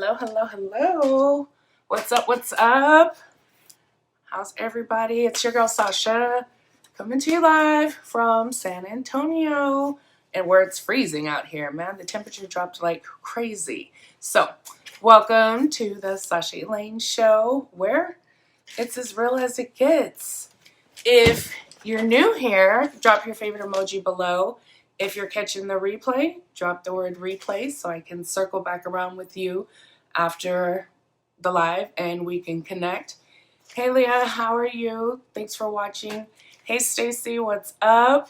Hello, hello, hello. What's up? What's up? How's everybody? It's your girl Sasha coming to you live from San Antonio, and where it's freezing out here, man. The temperature dropped like crazy. So, welcome to the Sasha Elaine show, where it's as real as it gets. If you're new here, drop your favorite emoji below. If you're catching the replay, drop the word replay so I can circle back around with you after the live and we can connect. Hey Leah, how are you? Thanks for watching. Hey Stacy, what's up?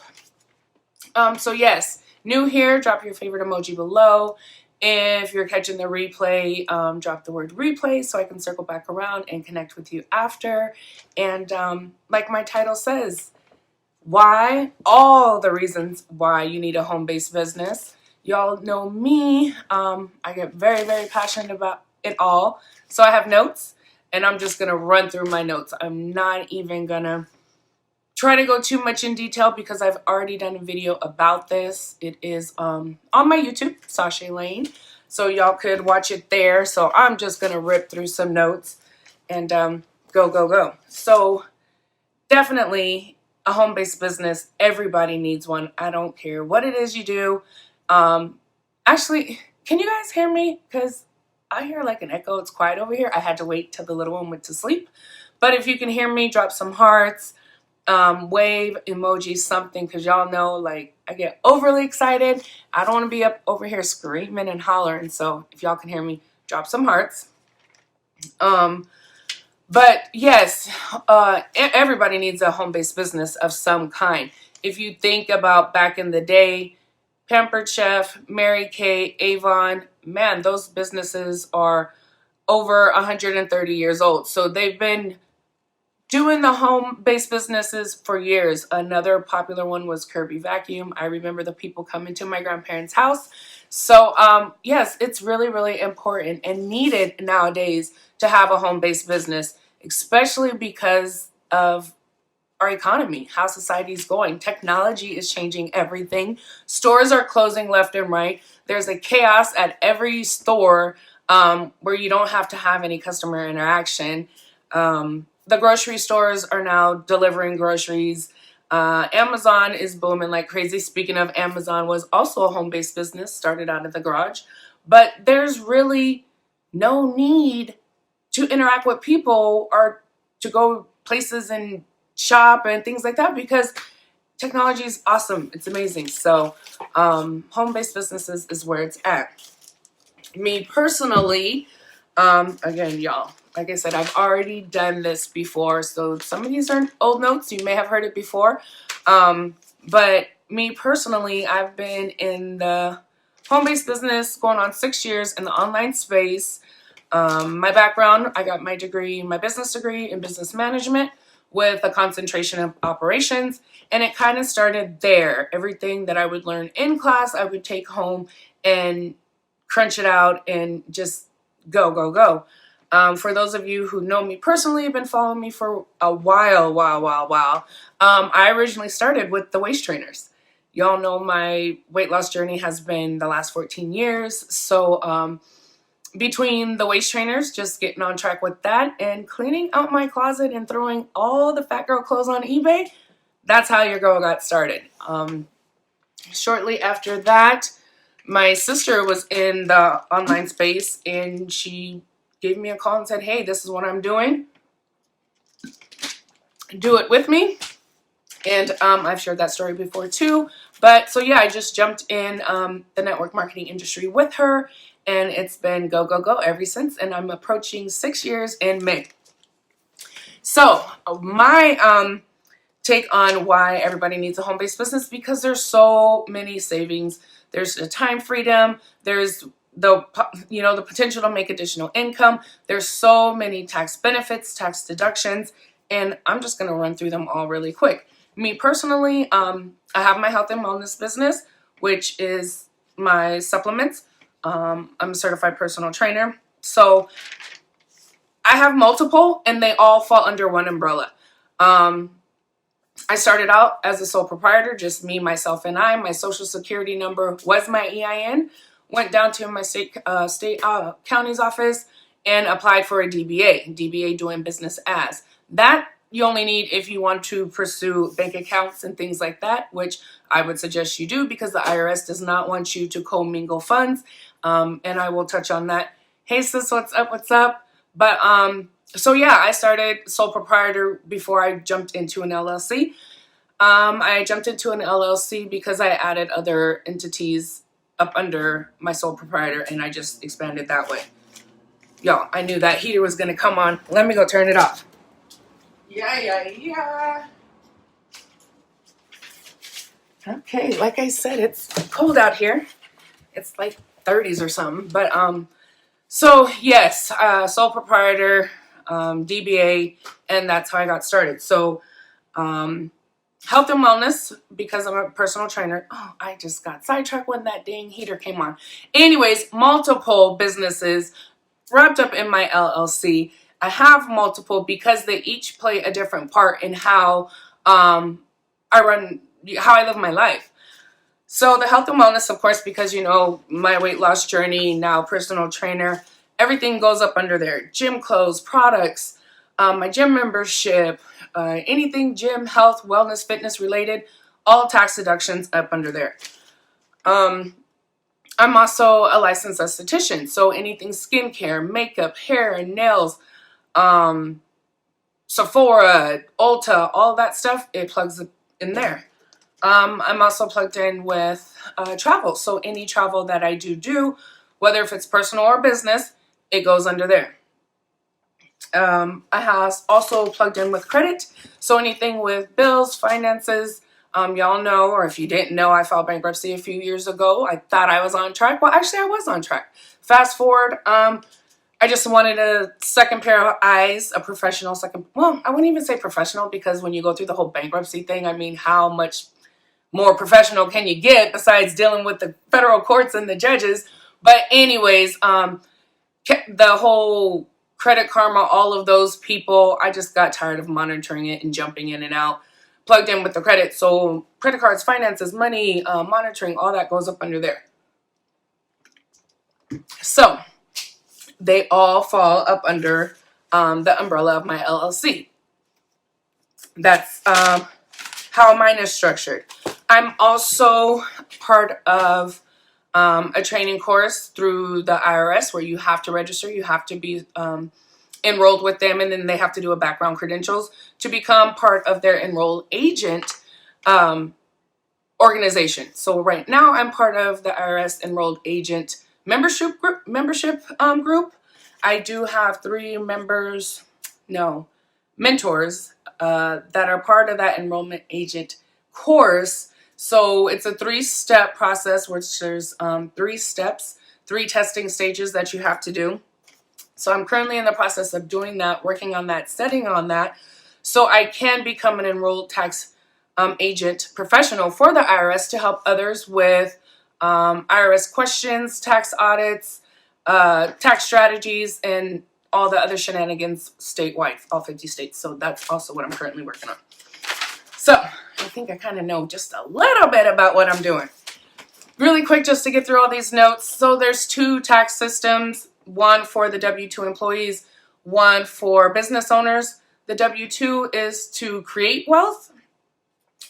So yes, new here, drop your favorite emoji below. If you're catching the replay, drop the word replay so I can circle back around and connect with you after. And like my title says, why? All the reasons why you need a home-based business. Y'all know me. I get very, very passionate about it all. So I have notes, and I'm just going to run through my notes. I'm not even going to try to go too much in detail because I've already done a video about this. It is on my YouTube, Sasha Elaine. So y'all could watch it there. So I'm just going to rip through some notes and go. So definitely a home-based business. Everybody needs one. I don't care what it is you do. Actually, can you guys hear me? Because I hear like an echo. It's quiet over here. I had to wait till the little one went to sleep. But if you can hear me, drop some hearts, wave, emoji, something, because y'all know, like, I get overly excited. I don't want to be up over here screaming and hollering. So if y'all can hear me, drop some hearts. But yes, everybody needs a home-based business of some kind. If you think about back in the day, Pampered Chef, Mary Kay, Avon, man, those businesses are over 130 years old. So they've been doing the home-based businesses for years. Another popular one was Kirby Vacuum. I remember the people coming to my grandparents' house. So yes, it's really, really important and needed nowadays to have a home-based business, especially because of our economy, how society's going. Technology is changing everything. Stores are closing left and right. There's a chaos at every store where you don't have to have any customer interaction. The grocery stores are now delivering groceries. Amazon is booming like crazy. Speaking of, Amazon was also a home-based business, started out of the garage. But there's really no need to interact with people or to go places and shop and things like that because technology is awesome. It's amazing. So home-based businesses is where it's at. Me personally, again, y'all, like I said, I've already done this before. So some of these are old notes. You may have heard it before. But me personally, I've been in the home-based business going on 6 years in the online space. My background, I got my business degree in business management with a concentration of operations. And it kind of started there. Everything that I would learn in class, I would take home and crunch it out and just go. For those of you who know me personally, have been following me for a while. I originally started with the waist trainers. Y'all know my weight loss journey has been the last 14 years. So between the waist trainers, just getting on track with that and cleaning out my closet and throwing all the fat girl clothes on eBay, that's how your girl got started. Shortly after that, my sister was in the online space and she gave me a call and said, hey, this is what I'm doing. Do it with me. And I've shared that story before too. But so yeah, I just jumped in the network marketing industry with her. And it's been go ever since. And I'm approaching 6 years in May. So my take on why everybody needs a home-based business, because there's so many savings. There's the time freedom. There's the potential to make additional income. There's so many tax benefits, tax deductions, and I'm just going to run through them all really quick. Me personally, I have my health and wellness business, which is my supplements. I'm a certified personal trainer. So I have multiple, and they all fall under one umbrella. I started out as a sole proprietor, just me, myself, and I. My social security number was my EIN. went down to my county's office and applied for a DBA, doing business as. That you only need if you want to pursue bank accounts and things like that, which I would suggest you do because the IRS does not want you to commingle funds. And I will touch on that. Hey sis, what's up? What's up? But so yeah, I started sole proprietor before I jumped into an LLC. I jumped into an LLC because I added other entities up under my sole proprietor, and I just expanded that way. Y'all, I knew that heater was going to come on. Let me go turn it off. Yeah. Okay, like I said, it's cold out here. It's like 30s or something. But so yes, sole proprietor, DBA, and that's how I got started. So health and wellness, because I'm a personal trainer. Oh, I just got sidetracked when that dang heater came on. Anyways, multiple businesses wrapped up in my LLC. I have multiple because they each play a different part in how I live my life. So the health and wellness, of course, because my weight loss journey, now personal trainer, everything goes up under there. Gym clothes, products, my gym membership, anything gym, health, wellness, fitness related, all tax deductions up under there. I'm also a licensed esthetician, so anything skincare, makeup, hair and nails, Sephora, Ulta, all that stuff, it plugs in there. I'm also plugged in with travel, so any travel that I do, whether if it's personal or business, it goes under there. I have also plugged in with credit, so anything with bills, finances. Y'all know, or if you didn't know, I filed bankruptcy a few years ago. I thought I was on track. Well, actually, I was on track. Fast forward, I just wanted a second pair of eyes, a professional second. Well, I wouldn't even say professional because when you go through the whole bankruptcy thing, I mean, how much more professional can you get besides dealing with the federal courts and the judges? But anyways, the whole Credit Karma, all of those people, I just got tired of monitoring it and jumping in and out. Plugged in with the credit. So credit cards, finances, money, monitoring, all that goes up under there. So they all fall up under the umbrella of my LLC. That's how mine is structured. I'm also part of a training course through the IRS where you have to register. You have to be enrolled with them, and then they have to do a background credentials to become part of their enrolled agent organization. So right now I'm part of the IRS enrolled agent membership group. I do have 3 mentors that are part of that enrollment agent course. So it's a 3-step process, which there's 3 steps, 3 testing stages that you have to do. So I'm currently in the process of doing that, working on that, studying on that, so I can become an enrolled tax agent professional for the IRS to help others with IRS questions, tax audits, tax strategies, and all the other shenanigans statewide, all 50 states. So that's also what I'm currently working on. So I think I kind of know just a little bit about what I'm doing. Really quick, just to get through all these notes. So there's 2 tax systems, one for the W-2 employees, one for business owners. The W-2 is to create wealth.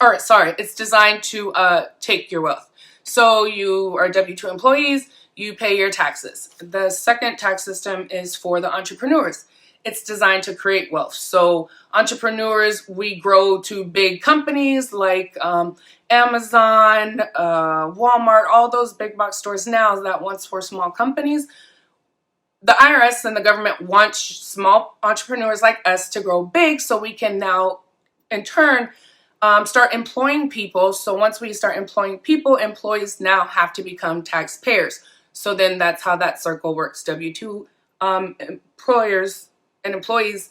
It's designed to take your wealth. So you are W-2 employees, you pay your taxes. The second tax system is for the entrepreneurs. It's designed to create wealth. So entrepreneurs, we grow to big companies like Amazon, Walmart, all those big box stores now that once for small companies. The IRS and the government want small entrepreneurs like us to grow big so we can now, in turn, start employing people. So once we start employing people, employees now have to become taxpayers. So then that's how that circle works. W-2 employers and employees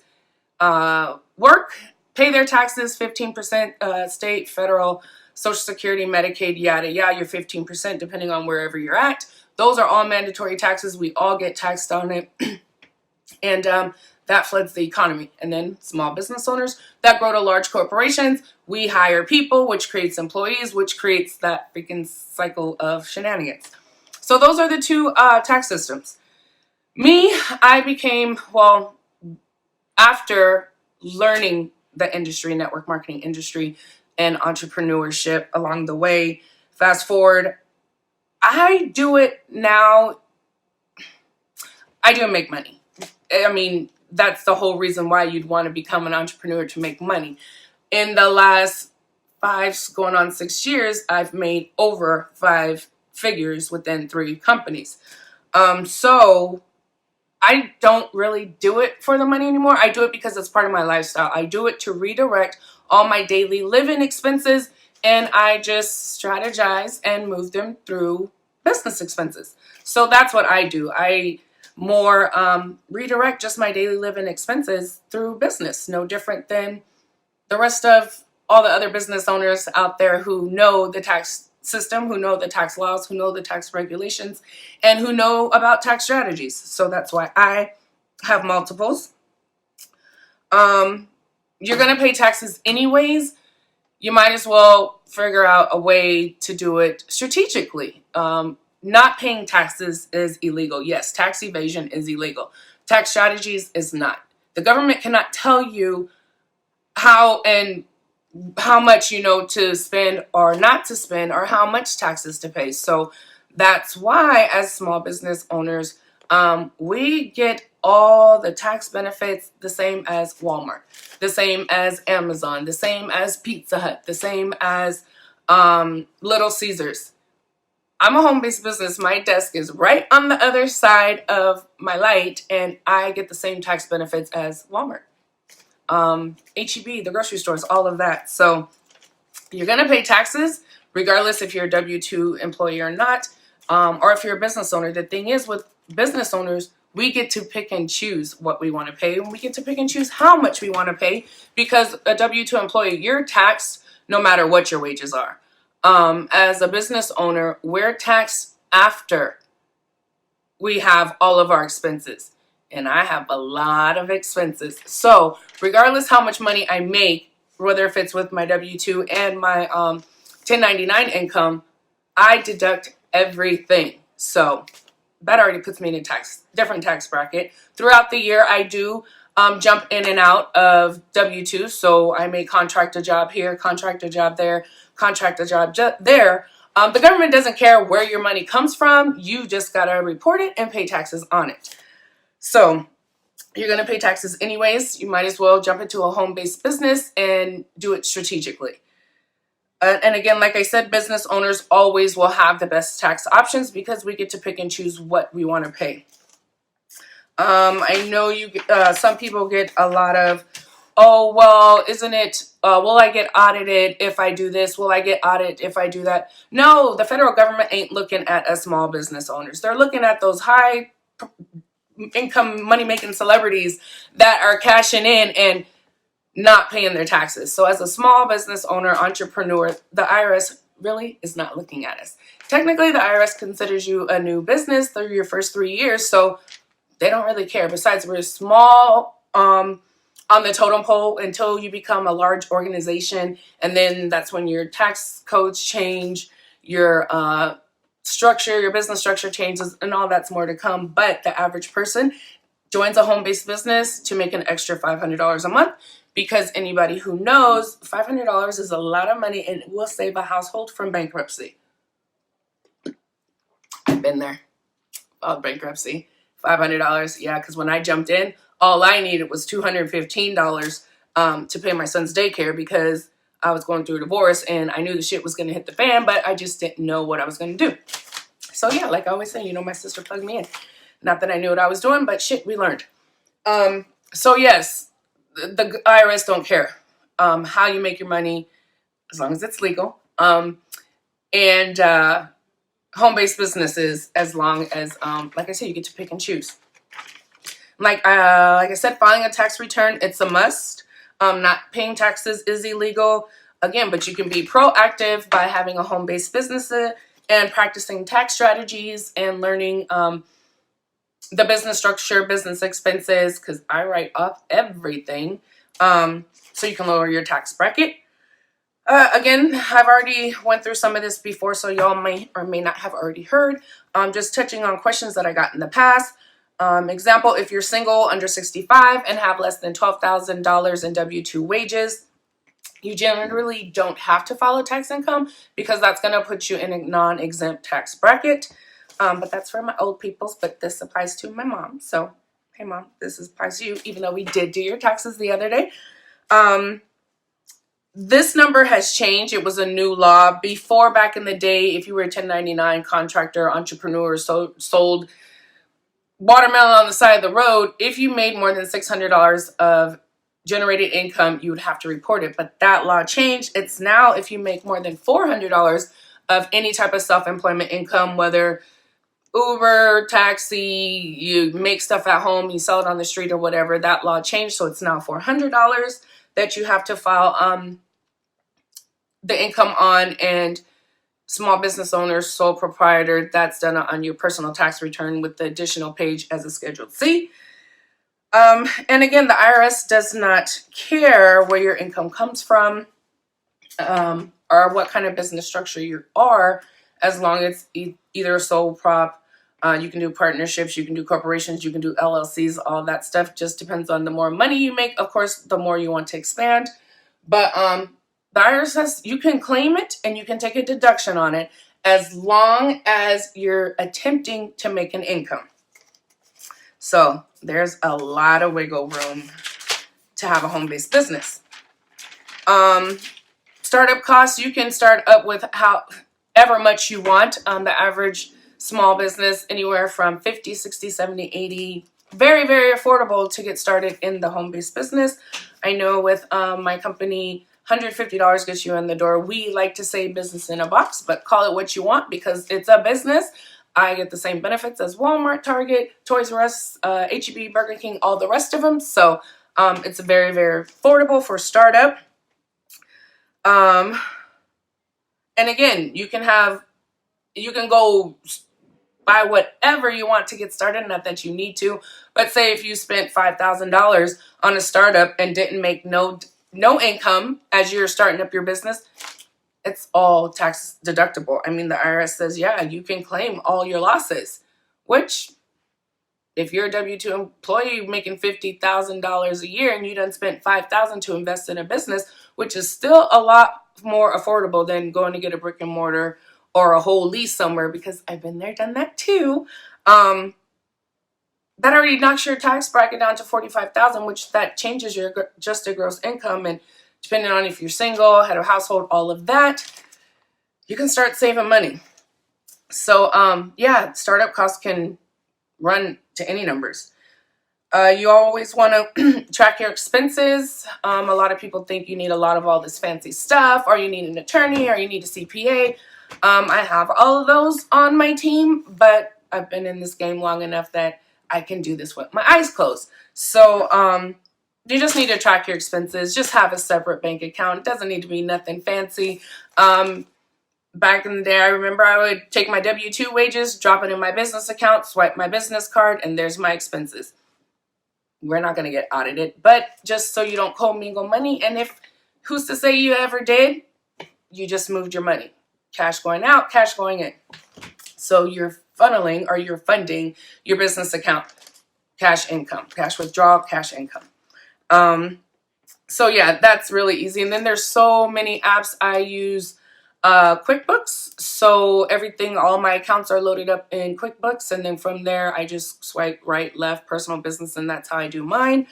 work, pay their taxes, 15% state, federal, Social Security, Medicaid, yada, yada, your 15% depending on wherever you're at. Those are all mandatory taxes. We all get taxed on it. And that floods the economy. And then small business owners that grow to large corporations, we hire people, which creates employees, which creates that freaking cycle of shenanigans. So those are the two tax systems. Me, I became, well, after learning the industry, network marketing industry, and entrepreneurship along the way, fast forward, I do it now. I do make money. I mean, that's the whole reason why you'd want to become an entrepreneur, to make money. In the last 5, going on 6 years, I've made over 5 figures within 3 companies. So I don't really do it for the money anymore. I do it because it's part of my lifestyle. I do it to redirect all my daily living expenses, and I just strategize and move them through business expenses. So that's what I do. I more redirect just my daily living expenses through business. No different than the rest of all the other business owners out there who know the tax system, who know the tax laws, who know the tax regulations, and who know about tax strategies. So that's why I have multiples. You're going to pay taxes anyways. You might as well figure out a way to do it strategically. Not paying taxes is illegal. Yes, tax evasion is illegal. Tax strategies is not. The government cannot tell you how much to spend or not to spend, or how much taxes to pay. So that's why, as small business owners, we get all the tax benefits the same as Walmart, the same as Amazon, the same as Pizza Hut, the same as Little Caesars. I'm a home-based business. My desk is right on the other side of my light, and I get the same tax benefits as Walmart, HEB, the grocery stores, all of that. So you're going to pay taxes regardless if you're a W-2 employee or not, or if you're a business owner. The thing is, with business owners, we get to pick and choose what we want to pay, and we get to pick and choose how much we want to pay, because a W-2 employee, you're taxed no matter what your wages are. As a business owner, we're taxed after we have all of our expenses. And I have a lot of expenses. So regardless how much money I make, whether if it's with my W-2 and my 1099 income, I deduct everything. So that already puts me in a different tax bracket. Throughout the year, I do jump in and out of W-2. So I may contract a job here, contract a job there, contract a job there. The government doesn't care where your money comes from. You just got to report it and pay taxes on it. So you're going to pay taxes anyways. You might as well jump into a home-based business and do it strategically. And again, like I said, business owners always will have the best tax options because we get to pick and choose what we want to pay. I know some people get a lot of, oh, well, isn't it, will I get audited if I do this? Will I get audited if I do that? No, the federal government ain't looking at us small business owners. They're looking at those high income money-making celebrities that are cashing in and not paying their taxes. So as a small business owner, entrepreneur, the IRS really is not looking at us. Technically, the IRS considers you a new business through your first 3 years, so they don't really care. Besides, we're small on the totem pole until you become a large organization, and then that's when your tax codes change, your your business structure changes, and all that's more to come. But the average person joins a home-based business to make an extra $500 a month, because anybody who knows, $500 is a lot of money and it will save a household from bankruptcy. I've been there. Filed bankruptcy. $500, yeah, because when I jumped in, all I needed was $215 to pay my son's daycare, because I was going through a divorce and I knew the shit was going to hit the fan, but I just didn't know what I was going to do. So yeah, like I always say, my sister plugged me in. Not that I knew what I was doing, but shit, we learned. So yes, the IRS don't care how you make your money, as long as it's legal. And home-based businesses, as long as, like I said, you get to pick and choose. Like I said, filing a tax return, it's a must. Not paying taxes is illegal. Again, but you can be proactive by having a home-based business and practicing tax strategies and learning the business structure, business expenses, because I write off everything, so you can lower your tax bracket. Again, I've already went through some of this before, so y'all may or may not have already heard. Just touching on questions that I got in the past. Example, if you're single, under 65, and have less than $12,000 in W-2 wages, you generally don't have to file a tax income because that's going to put you in a non-exempt tax bracket. But that's for my old peoples, but this applies to my mom. So, hey mom, this applies to you, even though we did do your taxes the other day. This number has changed. It was a new law. Before, back in the day, if you were a 1099 contractor, entrepreneur, sold watermelon on the side of the road, if you made more than $600 of generated income, you would have to report it. But that law changed. It's now if you make more than $400 of any type of self-employment income, whether Uber, taxi, you make stuff at home, you sell it on the street or whatever, that law changed. So it's now $400 that you have to file the income on, and small business owners, sole proprietor, that's done on your personal tax return with the additional page as a Schedule C. And again, the IRS does not care where your income comes from or what kind of business structure you are, as long as either a sole prop, you can do partnerships, you can do corporations, you can do LLCs, all that stuff. Just depends on the more money you make, of course, the more you want to expand. But the IRS says you can claim it and you can take a deduction on it as long as you're attempting to make an income. So there's a lot of wiggle room to have a home-based business. Startup costs, you can start up with however much you want. The average small business, anywhere from 50, 60, 70, 80. Very, very affordable to get started in the home-based business. I know with my company, $150 gets you in the door. We like to say business in a box, but call it what you want because it's a business. I get the same benefits as Walmart, Target, Toys R Us, H-E-B, Burger King, all the rest of them. So it's very, very affordable for startup. And again, you can go buy whatever you want to get started, not that you need to. But say if you spent $5,000 on a startup and didn't make no income as you're starting up your business, it's all tax deductible. I mean, the IRS says, yeah, you can claim all your losses, which if you're a W-2 employee making $50,000 a year and you done spent $5,000 to invest in a business, which is still a lot more affordable than going to get a brick and mortar or a whole lease somewhere, because I've been there, done that too. That already knocks your tax bracket down to $45,000, which that changes your adjusted gross income. And depending on if you're single, head of household, all of that, you can start saving money. So yeah, startup costs can run to any numbers. You always want to track your expenses. A lot of people think you need a lot of all this fancy stuff, or you need an attorney, or you need a CPA. I have all of those on my team, but I've been in this game long enough that I can do this with my eyes closed. So you just need to track your expenses. Just have a separate bank account. It doesn't need to be nothing fancy. Back in the day, I remember I would take my W-2 wages, drop it in my business account, swipe my business card, and there's my expenses. We're not going to get audited, but just so you don't commingle money. And if who's to say you ever did, you just moved your money. Cash going out, cash going in. So you're funneling or you're funding your business account. Cash income, cash withdrawal, cash income. So yeah, that's really easy. And then there's so many apps. I use QuickBooks. So everything, all my accounts are loaded up in QuickBooks. And then from there, I just swipe right, left, personal, business, and that's how I do mine.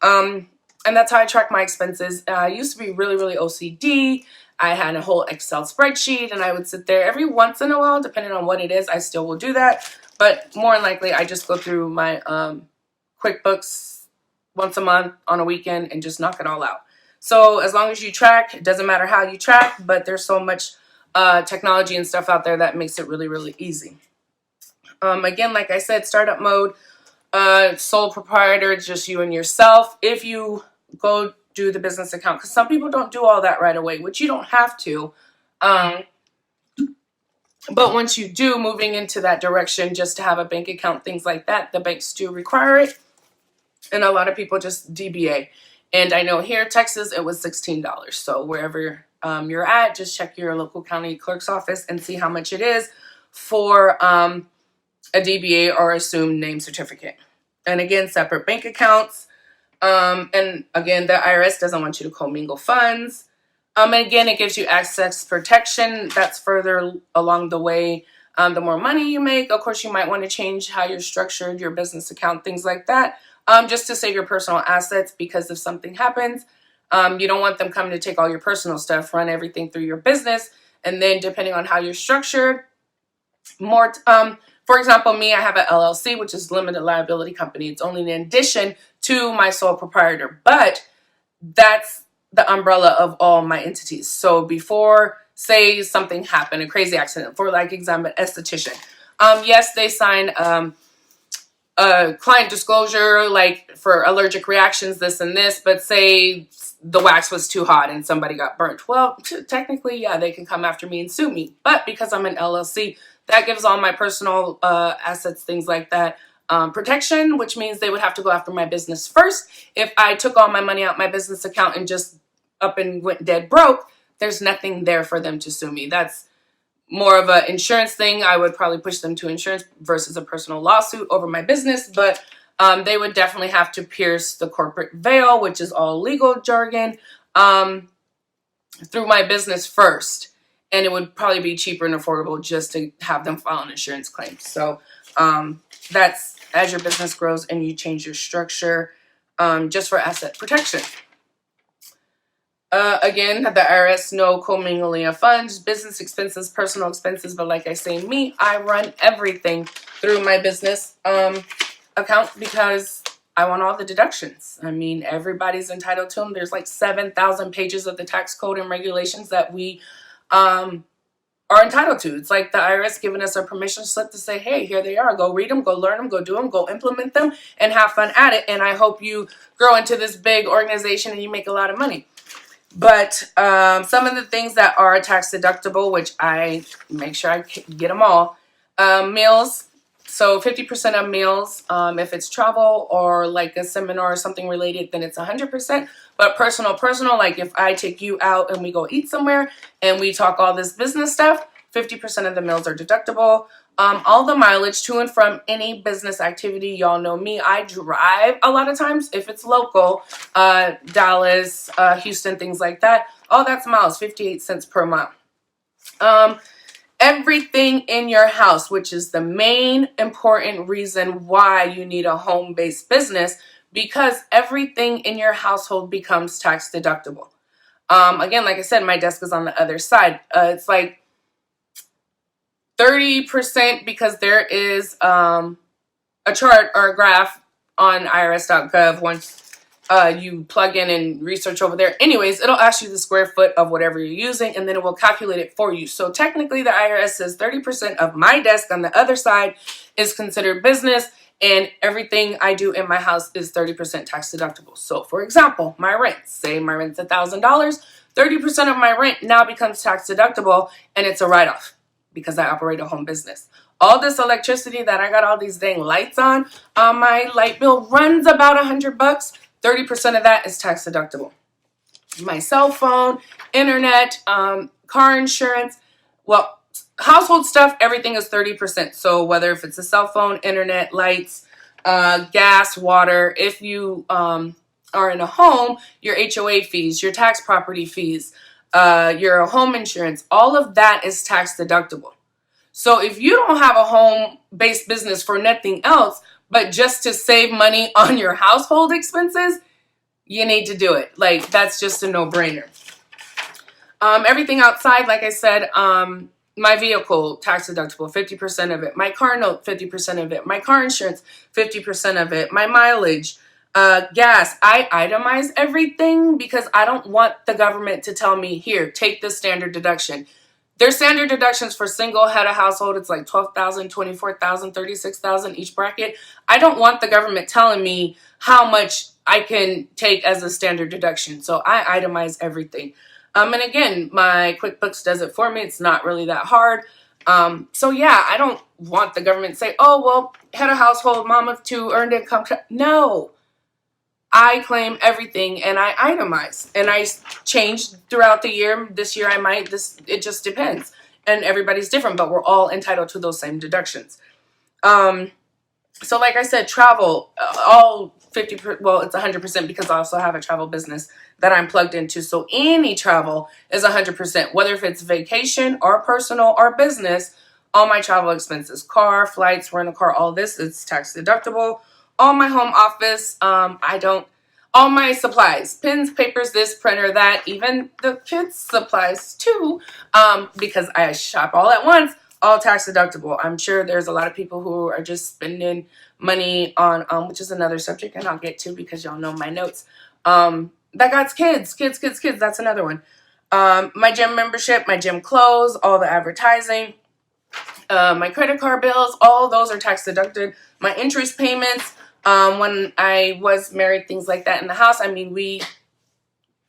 And that's how I track my expenses. I used to be really, really OCD. I had a whole Excel spreadsheet, and I would sit there every once in a while, depending on what it is, I still will do that. But more than likely, I just go through my QuickBooks once a month on a weekend and just knock it all out. So as long as you track, it doesn't matter how you track, but there's so much technology and stuff out there that makes it really, really easy. Again, like I said, startup mode, sole proprietor, just you and yourself. If you go do the business account, because some people don't do all that right away, which you don't have to. But once you do, moving into that direction, just to have a bank account, things like that, the banks do require it. And a lot of people just DBA. And I know here in Texas, it was $16. So wherever you're at. Just check your local county clerk's office and see how much it is for a DBA or assumed name certificate. And again, separate bank accounts. And again, the IRS doesn't want you to commingle funds. And again, it gives you access protection. That's further along the way. The more money you make, of course, you might want to change how you're structured, your business account, things like that, just to save your personal assets, because if something happens, you don't want them coming to take all your personal stuff, run everything through your business. And then depending on how you're structured, more, for example, me, I have an LLC, which is limited liability company. It's only in addition to my sole proprietor, but that's the umbrella of all my entities. So before, say something happened, a crazy accident, for like example, esthetician. Yes, they sign a client disclosure, like for allergic reactions, this and this, but say the wax was too hot and somebody got burnt. Well, technically, yeah, they can come after me and sue me. But because I'm an LLC, that gives all my personal assets, things like that, protection, which means they would have to go after my business first. If I took all my money out my business account and just up and went dead broke, there's nothing there for them to sue me. That's more of an insurance thing. I would probably push them to insurance versus a personal lawsuit over my business, but they would definitely have to pierce the corporate veil, which is all legal jargon, through my business first. And it would probably be cheaper and affordable just to have them file an insurance claim. So that's as your business grows and you change your structure, just for asset protection. Again, the IRS, no commingling of funds, business expenses, personal expenses. But like I say, me, I run everything through my business account because I want all the deductions. I mean, everybody's entitled to them. There's like 7,000 pages of the tax code and regulations that we are entitled to. It's like the IRS giving us a permission slip to say, hey, here they are. Go read them, go learn them, go do them, go implement them, and have fun at it. And I hope you grow into this big organization and you make a lot of money. But some of the things that are tax deductible, which I make sure I get them all, meals. So 50% of meals, if it's travel or like a seminar or something related, then it's 100%. But personal, like if I take you out and we go eat somewhere and we talk all this business stuff, 50% of the meals are deductible. All the mileage to and from any business activity. Y'all know me. I drive a lot of times if it's local, Dallas, Houston, things like that. All that's miles, 58 cents per mile. Everything in your house, which is the main important reason why you need a home-based business, because everything in your household becomes tax deductible. Again, like I said, my desk is on the other side. It's like 30% because there is a chart or a graph on irs.gov. Once you plug in and research over there. Anyways, it'll ask you the square foot of whatever you're using, and then it will calculate it for you. So technically, the IRS says 30% of my desk on the other side is considered business, and everything I do in my house is 30% tax deductible. So for example, my rent, say my rent's $1,000, 30% of my rent now becomes tax deductible, and it's a write-off because I operate a home business. All this electricity that I got all these dang lights on my light bill runs about $100. 30% of that is tax deductible. My cell phone, internet, car insurance, well, household stuff, everything is 30%. So whether if it's a cell phone, internet, lights, gas, water, if you are in a home, your HOA fees, your tax property fees, your home insurance, all of that is tax deductible. So if you don't have a home-based business for nothing else, but just to save money on your household expenses, you need to do it. Like, that's just a no-brainer. Everything outside, like I said, my vehicle, tax deductible, 50% of it. My car note, 50% of it. My car insurance, 50% of it. My mileage, gas. I itemize everything because I don't want the government to tell me, here, take the standard deduction. There's standard deductions for single head of household. It's like $12,000, $24,000, $36,000 each bracket. I don't want the government telling me how much I can take as a standard deduction. So I itemize everything. And again, my QuickBooks does it for me. It's not really that hard. So yeah, I don't want the government to say, oh, well, head of household, mom of two, earned income. No. I claim everything and I itemize and I change throughout the year. This year I might, it just depends. And everybody's different, but we're all entitled to those same deductions. So like I said, travel, all 50%, well, it's 100% because I also have a travel business that I'm plugged into. So any travel is 100%, whether if it's vacation or personal or business, all my travel expenses, car, flights, rent a car, all this is tax deductible. All my home office, all my supplies, pens, papers, this, printer, that, even the kids' supplies too, because I shop all at once, all tax deductible. I'm sure there's a lot of people who are just spending money on, which is another subject and I'll get to because y'all know my notes. That got kids, that's another one. My gym membership, my gym clothes, all the advertising, my credit card bills, all those are tax deducted. My interest payments, when I was married, things like that in the house, I mean, we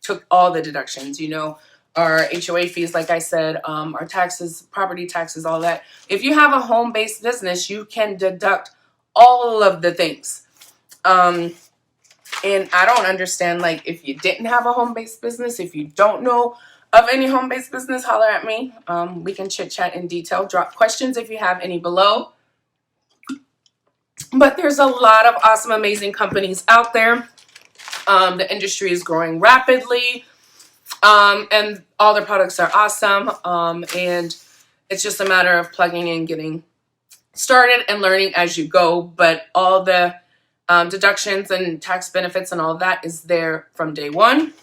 took all the deductions, you know, our HOA fees, like I said, our taxes, property taxes, all that. If you have a home-based business, you can deduct all of the things. And I don't understand, like, if you didn't have a home-based business, if you don't know of any home-based business, holler at me. We can chit-chat in detail. Drop questions if you have any below. But there's a lot of awesome, amazing companies out there. The industry is growing rapidly. And all their products are awesome. And it's just a matter of plugging in, getting started and learning as you go. But all the deductions and tax benefits and all that is there from day one.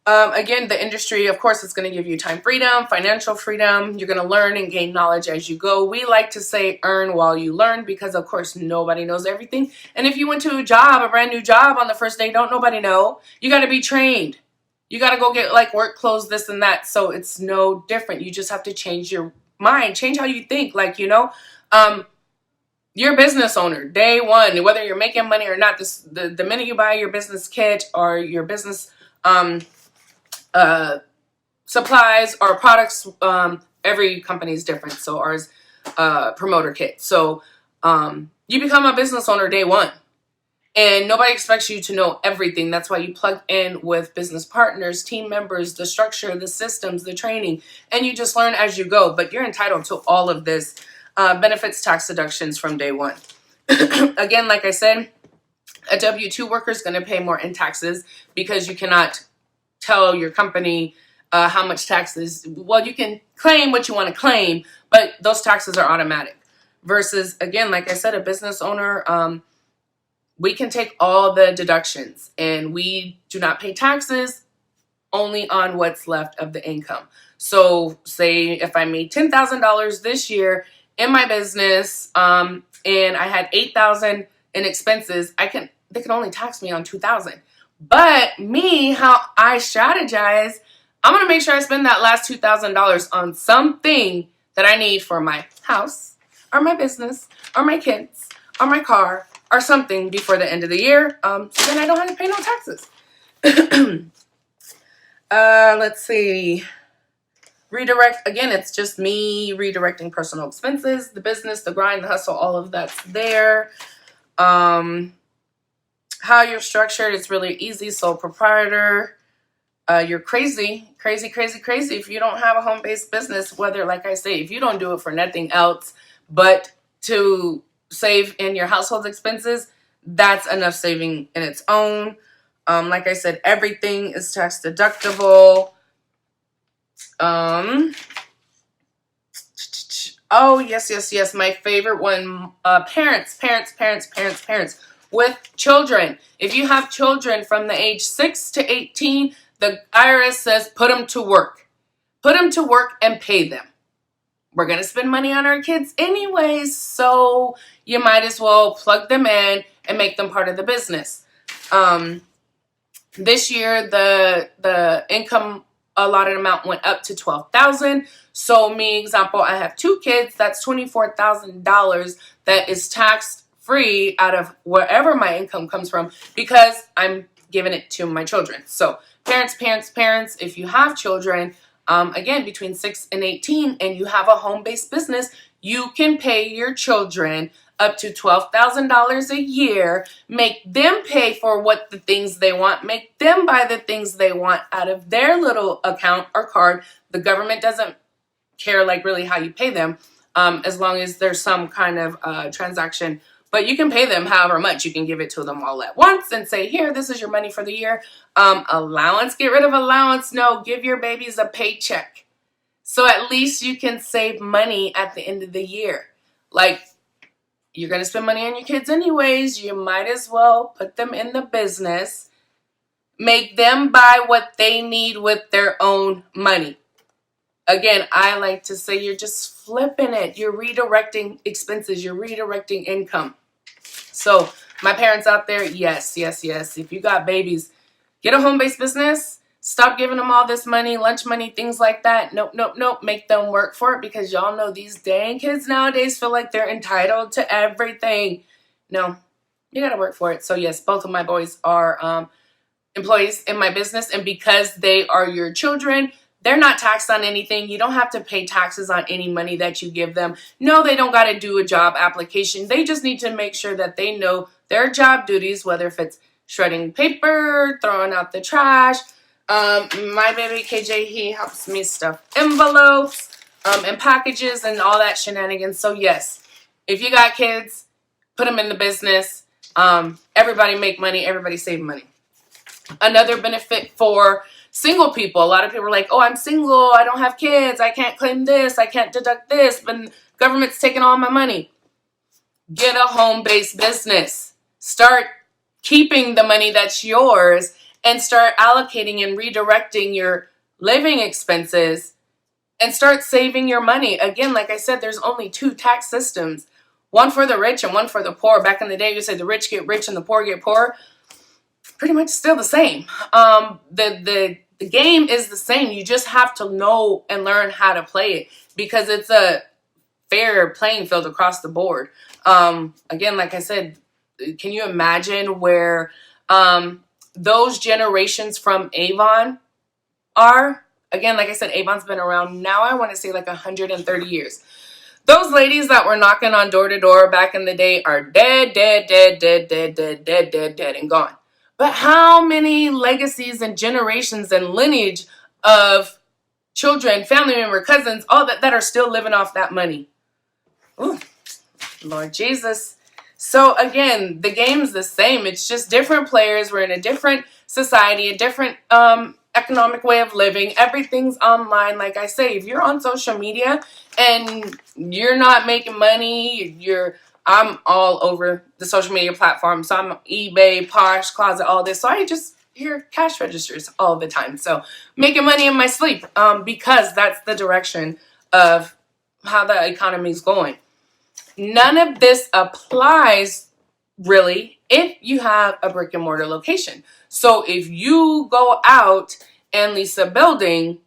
Again, the industry, of course, is going to give you time freedom, financial freedom. You're going to learn and gain knowledge as you go. We like to say earn while you learn because, of course, nobody knows everything. And if you went to a brand new job on the first day, don't nobody know. You got to be trained. You got to go get like work clothes, this and that. So it's no different. You just have to change your mind, change how you think. Like, you know, you're a business owner, day one, whether you're making money or not. The minute you buy your business kit or your business supplies or products, every company is different. So ours, promoter kit. So you become a business owner day one. And nobody expects you to know everything. That's why you plug in with business partners, team members, the structure, the systems, the training, and you just learn as you go. But you're entitled to all of this benefits, tax deductions from day one. Again, like I said, a W-2 worker is going to pay more in taxes because you cannot tell your company how much taxes. Well, you can claim what you want to claim, but those taxes are automatic. Versus, again, like I said, a business owner, we can take all the deductions and we do not pay taxes only on what's left of the income. So say if I made $10,000 this year in my business, and I had $8,000 in expenses, they can only tax me on $2,000. But me, how I strategize, I'm going to make sure I spend that last $2,000 on something that I need for my house or my business or my kids or my car or something before the end of the year, so then I don't have to pay no taxes. Let's see. Redirect, again, it's just me redirecting personal expenses, the business, the grind, the hustle, all of that's there. How you're structured, it's really easy. Sole proprietor, you're crazy if you don't have a home-based business, whether, like I say, if you don't do it for nothing else but to save in your household expenses, that's enough saving in its own. Like I said, everything is tax deductible. Oh, yes. My favorite one, parents with children. If you have children from the age 6 to 18, the IRS says put them to work. Put them to work and pay them. We're going to spend money on our kids anyways, so you might as well plug them in and make them part of the business. This year, the income allotted amount went up to $12,000. So me, example, I have 2 kids. That's $24,000 that is tax free out of wherever my income comes from because I'm giving it to my children. So parents, if you have children, again, between 6 and 18, and you have a home-based business, You can pay your children up to $12,000 a year, make them pay for what the things they want, make them buy the things they want out of their little account or card. The government doesn't care like really how you pay them, as long as there's some kind of transaction. But you can pay them however much. You can give it to them all at once and say, here, this is your money for the year. Allowance, get rid of allowance. No, give your babies a paycheck. So at least you can save money at the end of the year. Like, you're going to spend money on your kids anyways. You might as well put them in the business. Make them buy what they need with their own money. Again, I like to say you're just flipping it. You're redirecting expenses. You're redirecting income. So my parents out there, yes. If you got babies, get a home-based business. Stop giving them all this money, lunch money, things like that. Nope. Make them work for it, because y'all know these dang kids nowadays feel like they're entitled to everything. No, you got to work for it. So yes, both of my boys are employees in my business. And because they are your children, they're not taxed on anything. You don't have to pay taxes on any money that you give them. No, they don't got to do a job application. They just need to make sure that they know their job duties, whether if it's shredding paper, throwing out the trash. My baby KJ, he helps me stuff envelopes, and packages and all that shenanigans. So yes, if you got kids, put them in the business. Everybody make money. Everybody save money. Another benefit for single people. A lot of people are like, oh, I'm single. I don't have kids. I can't claim this. I can't deduct this. But government's taking all my money. Get a home-based business. Start keeping the money that's yours and start allocating and redirecting your living expenses and start saving your money. Again, like I said, there's only two tax systems. One for the rich and one for the poor. Back in the day, you said the rich get rich and the poor get poor. Pretty much still the same. The game is the same. You just have to know and learn how to play it, because it's a fair playing field across the board. Again, like I said, can you imagine where those generations from Avon are? Again, like I said, Avon's been around now, I want to say like 130 years. Those ladies that were knocking on door to door back in the day are dead, and gone. But how many legacies and generations and lineage of children, family member, cousins, all that are still living off that money? Ooh, Lord Jesus. So again, the game's the same. It's just different players. We're in a different society, a different economic way of living. Everything's online. Like I say, if you're on social media and you're not making money, I'm all over the social media platforms. So I'm eBay, Posh, Closet, all this. So I just hear cash registers all the time. So making money in my sleep, because that's the direction of how the economy is going. None of this applies really if you have a brick and mortar location. So if you go out and lease a building,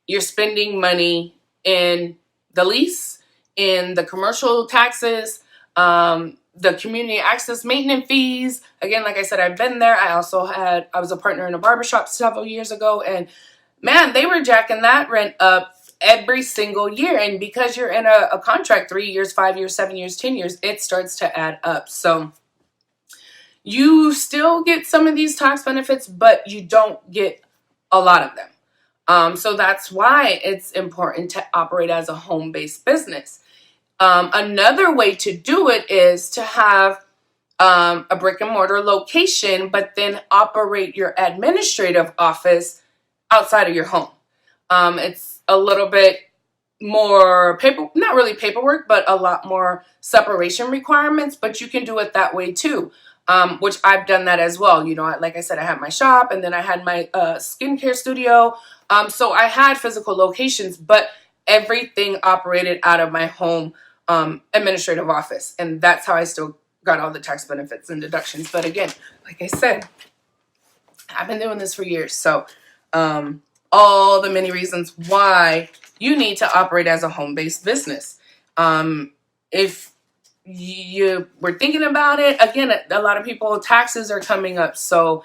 you're spending money in the lease, in the commercial taxes, the community access maintenance fees. Again, like I said, I've been there. I was a partner in a barbershop several years ago, and man, they were jacking that rent up every single year. And because you're in a contract 3 years, 5 years, 7 years, 10 years, it starts to add up. So you still get some of these tax benefits, but you don't get a lot of them. So that's why it's important to operate as a home-based business. Another way to do it is to have a brick and mortar location, but then operate your administrative office outside of your home. It's a little bit more not really paperwork, but a lot more separation requirements, but you can do it that way too. Which I've done that as well. You know, like I said, I had my shop and then I had my skincare studio. So I had physical locations, but everything operated out of my home administrative office. And that's how I still got all the tax benefits and deductions. But again, like I said, I've been doing this for years. So all the many reasons why you need to operate as a home-based business. If you were thinking about it, again, a lot of people, taxes are coming up. So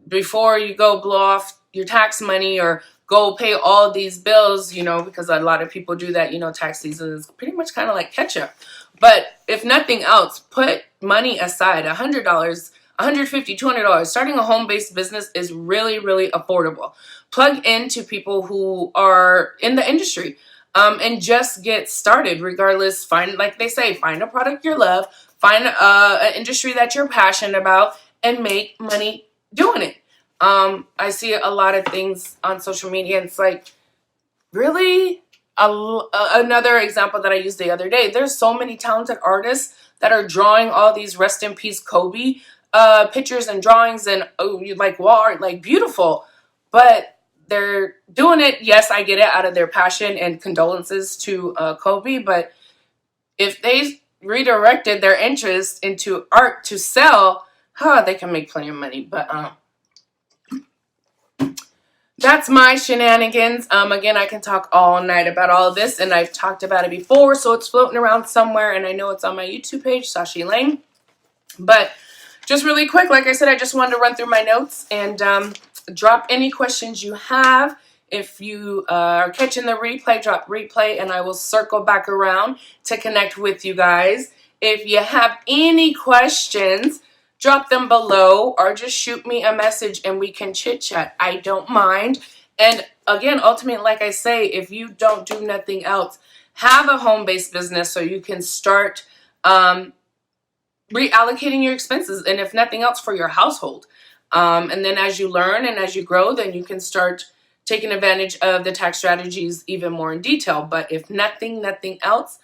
before you go blow off your tax money or go pay all these bills, you know, because a lot of people do that. You know, tax season is pretty much kind of like catch-up. But if nothing else, put money aside, $100, $150, $200. Starting a home-based business is really, really affordable. Plug into people who are in the industry, and just get started. Regardless, find, like they say, find a product you love, find an industry that you're passionate about, and make money doing it. I see a lot of things on social media, and it's like, really? Another example that I used the other day, there's so many talented artists that are drawing all these rest in peace Kobe pictures and drawings, and like wall art, like beautiful, but they're doing it, yes, I get it, out of their passion, and condolences to Kobe, but if they redirected their interest into art to sell, they can make plenty of money. But that's my shenanigans. Again, I can talk all night about all of this, and I've talked about it before, so it's floating around somewhere, and I know it's on my YouTube page, Sasha Elaine. But just really quick, like I said, I just wanted to run through my notes and drop any questions you have. If you are catching the replay, drop replay, and I will circle back around to connect with you guys. If you have any questions, drop them below, or just shoot me a message and we can chit chat. I don't mind. And again, ultimately, like I say, if you don't do nothing else, have a home-based business so you can start reallocating your expenses, and if nothing else, for your household. And then as you learn and as you grow, then you can start taking advantage of the tax strategies even more in detail. But if nothing else,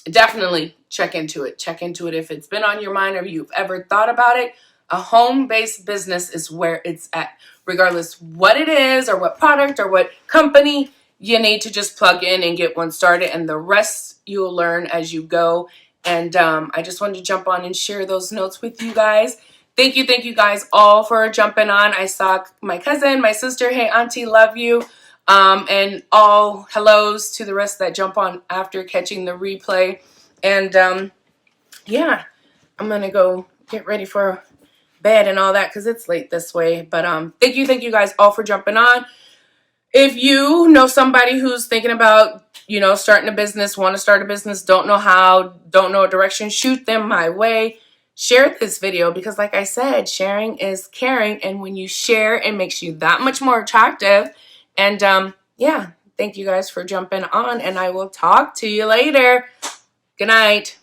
definitely check into it. Check into it if it's been on your mind or you've ever thought about it. A home-based business is where it's at. Regardless what it is or what product or what company, you need to just plug in and get one started, and the rest you'll learn as you go. And I just wanted to jump on and share those notes with you guys. Thank you guys all for jumping on. I saw my cousin, my sister. Hey, auntie, love you. And all hellos to the rest that jump on after catching the replay. And yeah, I'm gonna go get ready for bed and all that because it's late this way. But thank you guys all for jumping on. If you know somebody who's thinking about, you know, starting a business, want to start a business, don't know how, don't know a direction, shoot them my way. Share this video because, like I said, sharing is caring, and when you share, it makes you that much more attractive. And yeah, thank you guys for jumping on, and I will talk to you later. Good night.